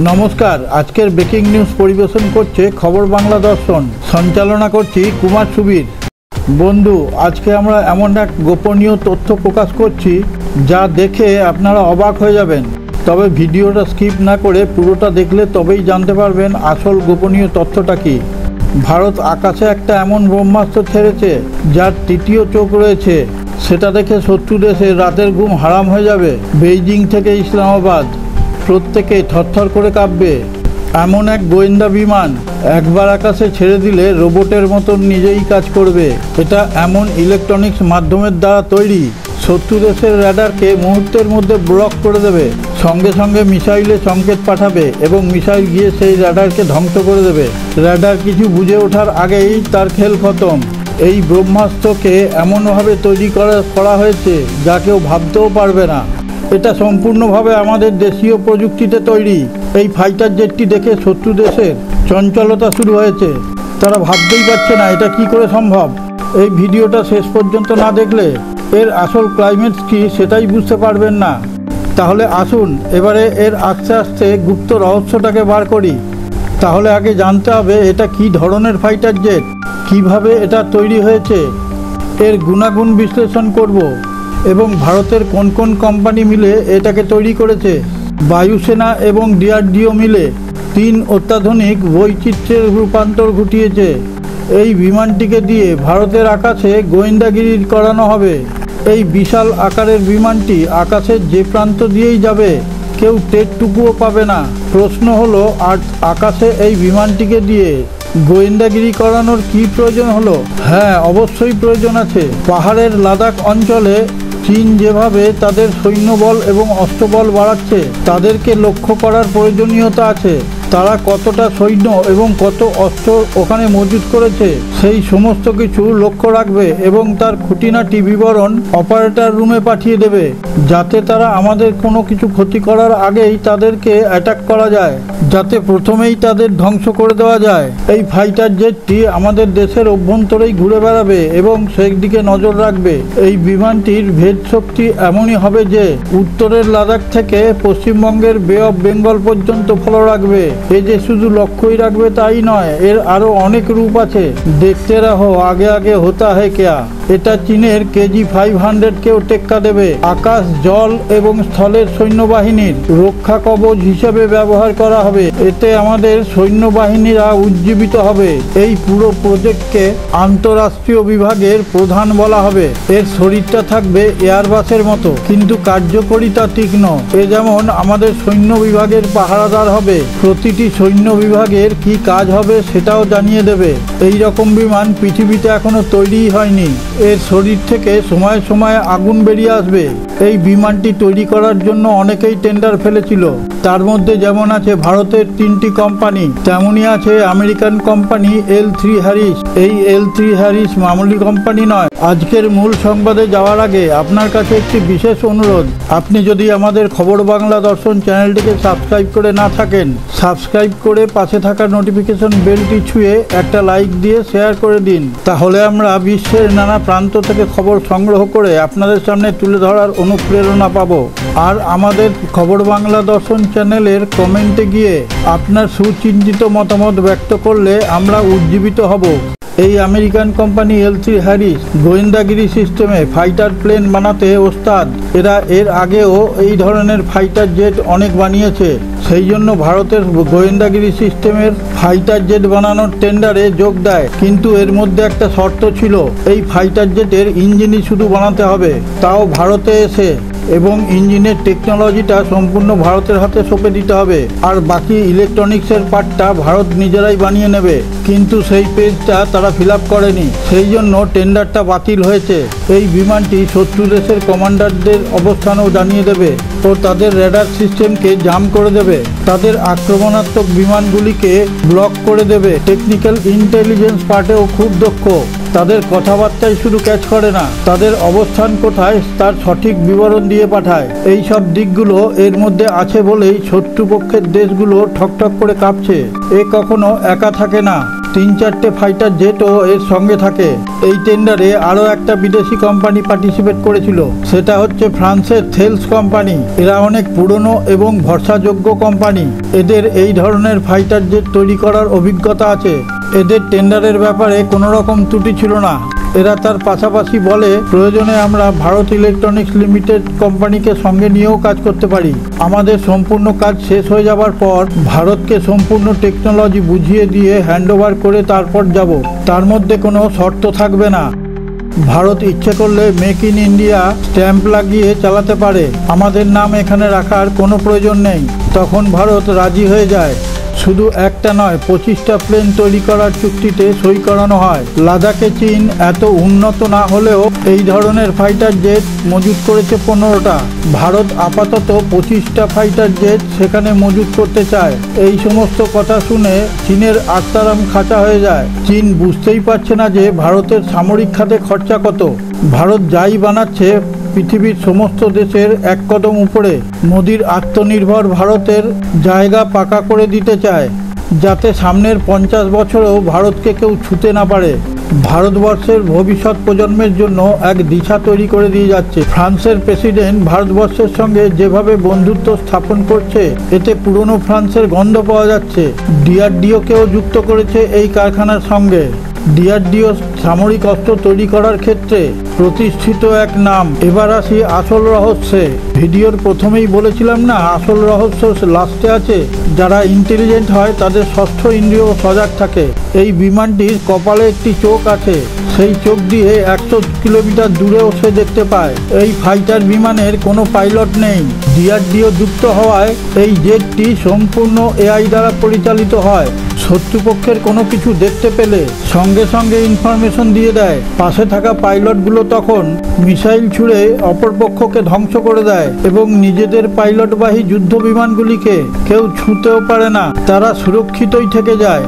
নমস্কার, আজকের breaking news পরিবেশন করছে খবর বাংলা দর্শন। সঞ্চালনা করছি কুমার সুবীর। বন্ধু, আজকে আমরা এমন এক গোপনীয় তথ্য প্রকাশ করছি যা দেখে আপনারা অবাক হয়ে যাবেন। তবে ভিডিওটা স্কিপ না করে পুরোটা দেখলে তবেই জানতে পারবেন আসল গোপনীয় তথ্যটা কি। ভারত আকাশে একটা এমন ব্রহ্মাস্ত্র ছেড়েছে যার তৃতীয় চোখ রয়েছে। সেটা দেখে শত্রু দেশে রাতের ঘুম হারাম হয়ে যাবে। বেইজিং থেকে ইসলামাবাদ প্রত্যেকে থরথর করে কাঁপবে। এমন এক গোয়েন্দা বিমান একবার আকাশে ছেড়ে দিলে রোবটের মতন নিজেই কাজ করবে। এটা এমন ইলেকট্রনিক্স মাধ্যমের দ্বারা তৈরি, শত্রু দেশের র্যাডারকে মুহূর্তের মধ্যে ব্লক করে দেবে। সঙ্গে সঙ্গে মিসাইলে সংকেত পাঠাবে এবং মিসাইল গিয়ে সেই র্যাডারকে ধ্বংস করে দেবে। র্যাডার কিছু বুঝে ওঠার আগেই তার খেল খতম। এই ব্রহ্মাস্ত্রকে এমনভাবে তৈরি করা হয়েছে যা কেউ ভাবতেও পারবে না। এটা সম্পূর্ণভাবে আমাদের দেশীয় প্রযুক্তিতে তৈরি। এই ফাইটার জেটটি দেখে শত্রু দেশের চঞ্চলতা শুরু হয়েছে। তারা ভাবতেই পারছে না এটা কি করে সম্ভব। এই ভিডিওটা শেষ পর্যন্ত না দেখলে এর আসল ক্লাইম্যাক্স কি সেটাই বুঝতে পারবেন না। তাহলে আসুন এবারে এর আস্তে আস্তে গুপ্ত রহস্যটাকে বার করি। তাহলে আগে জানতে হবে এটা কি ধরনের ফাইটার জেট, কিভাবে এটা তৈরি হয়েছে, এর গুণাগুণ বিশ্লেষণ করব এবং ভারতের কোন কোন কোম্পানি মিলে এটাকে তৈরি করেছে। বায়ুসেনা এবং ডিআরডিও মিলে 3 অত্যাধুনিক বৈচিত্র্যের রূপান্তর ঘটিয়েছে। এই বিমানটিকে দিয়ে ভারতের আকাশে গোয়েন্দাগিরি করানো হবে। এই বিশাল আকারের বিমানটি আকাশের যে প্রান্ত দিয়েই যাবে কেউ টেরটুকুও পাবে না। প্রশ্ন হলো, আকাশে এই বিমানটিকে দিয়ে গোয়েন্দাগিরি করানোর কি প্রয়োজন হলো? হ্যাঁ, অবশ্যই প্রয়োজন আছে। পাহাড়ের লাদাখ অঞ্চলে চীন যেভাবে তাদের সৈন্যবল এবং অস্ত্রবল বাড়াচ্ছে, তাদেরকে লক্ষ্য করার প্রয়োজনীয়তা আছে। তারা কতটা সৈন্য এবং কত অস্ত্র ওখানে মজুত করেছে সেই সমস্ত কিছু লক্ষ্য রাখবে এবং তার খুঁটিনাটি বিবরণ অপারেটর রুমে পাঠিয়ে দেবে, যাতে তারা আমাদের কোনো কিছু ক্ষতি করার আগেই তাদেরকে অ্যাটাক করা যায়, যাতে প্রথমেই তাদের ধ্বংস করে দেওয়া যায়। এই ফাইটার জেটটি আমাদের দেশের অভ্যন্তরেই ঘুরে বেড়াবে এবং সেই দিকে নজর রাখবে। এই বিমানটির ভেদ শক্তি এমনই হবে যে উত্তরের লাদাখ থেকে পশ্চিমবঙ্গের বে অফ বেঙ্গল পর্যন্ত ফলো রাখবে। এ যে শুধু লক্ষ্যই রাখবে তাই নয়, এর আরো অনেক রূপ আছে। দেখতে রাহো, আগে আগে হোতা হে ক্যা। এটা চীনের KG-500 কেও টেক্কা দেবে। আকাশ, জল এবং স্থলের সৈন্যবাহিনীর রক্ষা কবচ হিসেবে ব্যবহার করা হবে। এতে আমাদের সৈন্যবাহিনীরা উজ্জীবিত হবে। এই পুরো প্রজেক্টকে আন্তঃরাষ্ট্রীয় বিভাগের প্রধান বলা হবে। এর শরীরটা থাকবে এয়ারবাসের মতো, কিন্তু কার্যকরিতা তীক্ষ্ণ। এ যেমন আমাদের সৈন্য বিভাগের পাহারাদার হবে। প্রতিটি সৈন্য বিভাগের কি কাজ হবে সেটাও জানিয়ে দেবে। এই রকম বিমান পৃথিবীতে এখনো তৈরিই হয়নি। এর শরীর থেকে সময়ে সময়ে আগুন বেরিয়ে আসবে। এই বিমানটি তৈরি করার জন্য অনেকেই টেন্ডার ফেলেছিল। তার মধ্যে যেমন আছে ভারতের 3টি কোম্পানি, তেমনই আছে আমেরিকান কোম্পানি L3 হ্যারিস। এই L3 হ্যারিস মামুলি কোম্পানি নয়। আজকের মূল সংবাদে যাওয়ার আগে আপনার কাছে একটি বিশেষ অনুরোধ। আপনি যদি আমাদের খবর বাংলা দর্শন চ্যানেলটিকে সাবস্ক্রাইব করে না থাকেন, সাবস্ক্রাইব করে পাশে থাকা নোটিফিকেশন বেলটি ছুঁয়ে একটা লাইক দিয়ে শেয়ার করে দিন। তাহলে আমরা বিশ্বের নানা প্রান্ত থেকে খবর সংগ্রহ করে আপনাদের সামনে তুলে ধরার অনুপ্রেরণা পাব। আর আমাদের খবর বাংলা দর্শন চ্যানেলের কমেন্টে গিয়ে আপনার সুচিন্তিত মতামত ব্যক্ত করলে আমরা উজ্জীবিত হব। এই আমেরিকান কোম্পানি L3 হ্যারিস গোয়েন্দাগিরি সিস্টেমে ফাইটার প্লেন বানাতে ওস্তাদ। এরা এর আগেও এই ধরনের ফাইটার জেট অনেক বানিয়েছে। সেই জন্য ভারতের গোয়েন্দাগিরি সিস্টেমের ফাইটার জেট বানানোর টেন্ডারে যোগ দেয়। কিন্তু এর মধ্যে একটা শর্ত ছিল, এই ফাইটার জেটের ইঞ্জিনই শুধু বানাতে হবে, তাও ভারতে এসে, এবং ইঞ্জিনের টেকনোলজিটা সম্পূর্ণ ভারতের হাতে সঁপে দিতে হবে। আর বাকি ইলেকট্রনিক্সের পার্টটা ভারত নিজেরাই বানিয়ে নেবে। কিন্তু সেই পেজটা তারা ফিল আপ করেনি, সেই জন্য টেন্ডারটা বাতিল হয়েছে। এই বিমানটি শত্রু দেশের কমান্ডারদের অবস্থানও জানিয়ে দেবে ও তাদের রেডার সিস্টেমকে জাম করে দেবে। তাদের আক্রমণাত্মক বিমানগুলিকে ব্লক করে দেবে। টেকনিক্যাল ইন্টেলিজেন্স পার্টেও খুব দক্ষ। তাদের কথাবার্তায় শুধু ক্যাচ করে না, তাদের অবস্থান কোথায় তার সঠিক বিবরণ দিয়ে পাঠায়। এই সব দিকগুলো এর মধ্যে আছে বলেই শত্রুপক্ষের দেশগুলো ঠকঠক করে কাঁপছে। এ কখনো একা থাকে না। 3-4টে ফাইটার জেটও এর সঙ্গে থাকে। এই টেন্ডারে আরও একটা বিদেশি কোম্পানি পার্টিসিপেট করেছিল, সেটা হচ্ছে ফ্রান্সের থেলস কোম্পানি। এরা অনেক পুরনো এবং ভরসাযোগ্য কোম্পানি। এদের এই ধরনের ফাইটার জেট তৈরি করার অভিজ্ঞতা আছে। এদের টেন্ডারের ব্যাপারে কোনো রকম ত্রুটি ছিল না। এরা তার পাশাপাশি বলে, প্রয়োজনে আমরা ভারত ইলেকট্রনিক্স লিমিটেড কোম্পানিকে সঙ্গে নিয়েও কাজ করতে পারি। আমাদের সম্পূর্ণ কাজ শেষ হয়ে যাবার পর ভারতকে সম্পূর্ণ টেকনোলজি বুঝিয়ে দিয়ে হ্যান্ডওভার করে তারপর যাব। তার মধ্যে কোনো শর্ত থাকবে না। ভারত ইচ্ছে করলে মেক ইন ইন্ডিয়া স্ট্যাম্প লাগিয়ে চালাতে পারে। আমাদের নাম এখানে রাখার কোনো প্রয়োজন নেই। তখন ভারত রাজি হয়ে যায়। শুধু একটা নয়, 25টা প্লেন তৈরি করার চুক্তিতে সই করানো হয়। লাদাখে চীন এত উন্নত না হলেও এই ধরনের ফাইটার জেট মজুত করেছে 15টা। ভারত আপাতত 25টা ফাইটার জেট সেখানে মজুত করতে চায়। এই সমস্ত কথা শুনে চীনের আত্মারাম খাঁচা হয়ে যায়। চীন বুঝতেই পারছে না যে ভারতের সামরিক খাতে খরচা কত। ভারত যাই বানাচ্ছে পৃথিবীর সমস্ত দেশের এক কদম উপরে। মোদির আত্মনির্ভর ভারতের জায়গা পাকা করে দিতে চায়, যাতে সামনের 50 বছরেও ভারতকে কেউ ছুঁতে না পারে। ভারতবর্ষের ভবিষ্যৎ প্রজন্মের জন্য এক দিশা তৈরি করে দিয়ে যাচ্ছে। ফ্রান্সের প্রেসিডেন্ট ভারতবর্ষের সঙ্গে যেভাবে বন্ধুত্ব স্থাপন করছে, এতে পুরনো ফ্রান্সের গন্ধ পাওয়া যাচ্ছে। ডিআরডিওকেও যুক্ত করেছে এই কারখানার সঙ্গে। ডিআরডিও সামরিক অস্ত্র তৈরি করার ক্ষেত্রে প্রতিষ্ঠিত এক নাম। এবার আসি আসল রহস্যে। ভিডিওর প্রথমেই বলেছিলাম না, আসল রহস্য লাস্টে আছে। যারা ইন্টেলিজেন্ট হয় তাদের ষষ্ঠ ইন্দ্রিয় সজাগ থাকে। এই বিমানটির কপালে একটি চোখ আছে। সেই চোখ দিয়ে 100 কিলোমিটার দূরেও সে দেখতে পায়। এই ফাইটার বিমানের কোনো পাইলট নেই। ডিআরডিও যুক্ত হওয়ায় এই জেটটি সম্পূর্ণ এআই দ্বারা পরিচালিত হয়। শত্রুপক্ষের কোনো কিছু দেখতে পেলে সঙ্গে সঙ্গে ইনফরমেশন দিয়ে দেয়। পাশে থাকা পাইলটগুলো তখন মিসাইল ছুড়ে অপরপক্ষকে ধ্বংস করে দেয় এবং নিজেদের পাইলটবাহী যুদ্ধ বিমানগুলিকে কেউ ছুঁতেও পারে না। তারা সুরক্ষিতই থেকে যায়।